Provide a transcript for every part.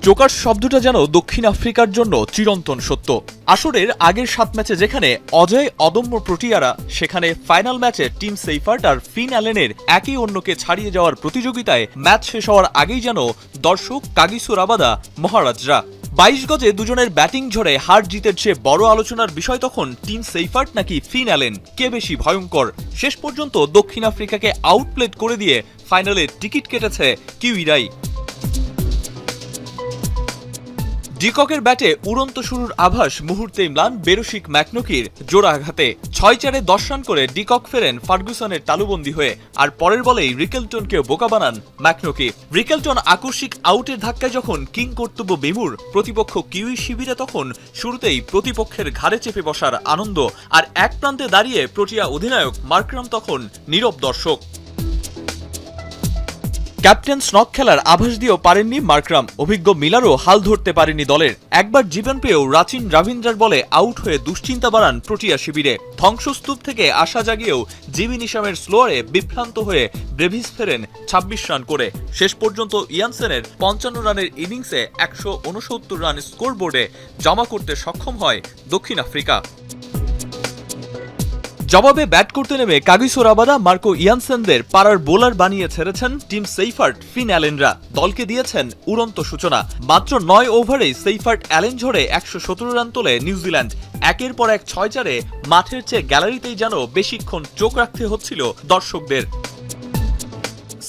Joker শব্দটা যেন দক্ষিণ আফ্রিকার জন্য চিরন্তন সত্য। আসরের আগের 7 ম্যাচে যেখানে অজয় অদম্য প্রোটিয়ারা, সেখানে ফাইনাল ম্যাচে টিম সেইফার্ট আর ফিন অ্যালেনের একে অন্যকে ছাড়িয়ে যাওয়ার প্রতিযোগিতায় ম্যাচ শেষ হওয়ার আগেই যেন দর্শক কাগিসো রাবাদা মহারাজরা। 22 গজে দুজনের ব্যাটিং ঝড়ে হার জিতের চেয়ে বড় আলোচনার বিষয় তখন টিম সেইফার্ট নাকি ফিন অ্যালেন, কে বেশি ভয়ঙ্কর। শেষ পর্যন্ত দক্ষিণ আফ্রিকাকে আউটপ্লেড করে দিয়ে ফাইনালে টিকিট কেটেছে কিউইরাই। ডিককের ব্যাটে উড়ন্ত শুরুর আভাস মুহূর্তেই ম্লান বেরসিক ম্যাকনকির জোড়া আঘাতে। 6-4-এ 10 রান করে ডিকক ফেরেন ফার্গুসনের তালুবন্দী হয়ে, আর পরের বলেই রিকেলটনকে বোকা বানান ম্যাকনকি। রিকেলটন আকস্মিক আউটের ধাক্কায় যখন কিং কর্তব্য বিমূঢ়, প্রতিপক্ষ কিউই শিবিরে তখন শুরুতেই প্রতিপক্ষের ঘাড়ে চেপে বসার আনন্দ, আর এক প্রান্তে দাঁড়িয়ে প্রোটিয়া অধিনায়ক মার্করাম তখন নীরব দর্শক। ক্যাপ্টেন স্নক খেলার আভাস দিয়েও পারেননি মার্করাম, অভিজ্ঞ মিলারও হাল ধরতে পারেনি দলের। একবার জীবন পেয়েও রাচিন রাভিন্দ্রার বলে আউট হয়ে দুশ্চিন্তা বাড়ান প্রোটিয়া শিবিরে। ধ্বংসস্তূপ থেকে আশা জাগিয়েও জিবি নিশামের স্লোয়ারে বিভ্রান্ত হয়ে ব্রেভিস ফেরেন 26 রান করে। শেষ পর্যন্ত ইয়ানসেনের 55 রানের ইনিংসে 169 রান স্কোরবোর্ডে জমা করতে সক্ষম হয় দক্ষিণ আফ্রিকা। জবাবে ব্যাট করতে নেমে কাগিসো রাবাদা, মার্কো ইয়ানসেনদের পাড়ার বোলার বানিয়ে ছেড়েছেন টিম সেইফার্ট ফিন অ্যালেনরা। দলকে দিয়েছেন উড়ন্ত সূচনা। মাত্র 9 ওভারেই সেইফার্ট অ্যালেন ঝড়ে 117 রান তোলে নিউজিল্যান্ড। একের পর এক 6-4-এ মাঠের চেয়ে গ্যালারিতেই যেন বেশিক্ষণ চোখ রাখতে হচ্ছিল দর্শকদের।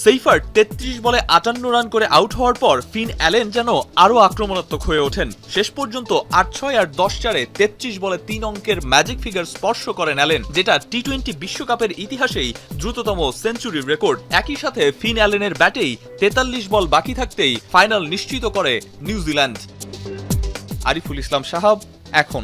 সেইফার্ট 33 বলে 58 রান করে আউট হওয়ার পর ফিন অ্যালেন যেন আরও আক্রমণাত্মক হয়ে ওঠেন। শেষ পর্যন্ত 8-6 আর 10-4-এ 33 বলে 3 অঙ্কের ম্যাজিক ফিগার স্পর্শ করেন অ্যালেন, যেটা টি-20 বিশ্বকাপের ইতিহাসেই দ্রুততম সেঞ্চুরির রেকর্ড। একই সাথে ফিন অ্যালেনের ব্যাটেই 43 বল বাকি থাকতেই ফাইনাল নিশ্চিত করে নিউজিল্যান্ড। আরিফুল ইসলাম সাহাব, এখন।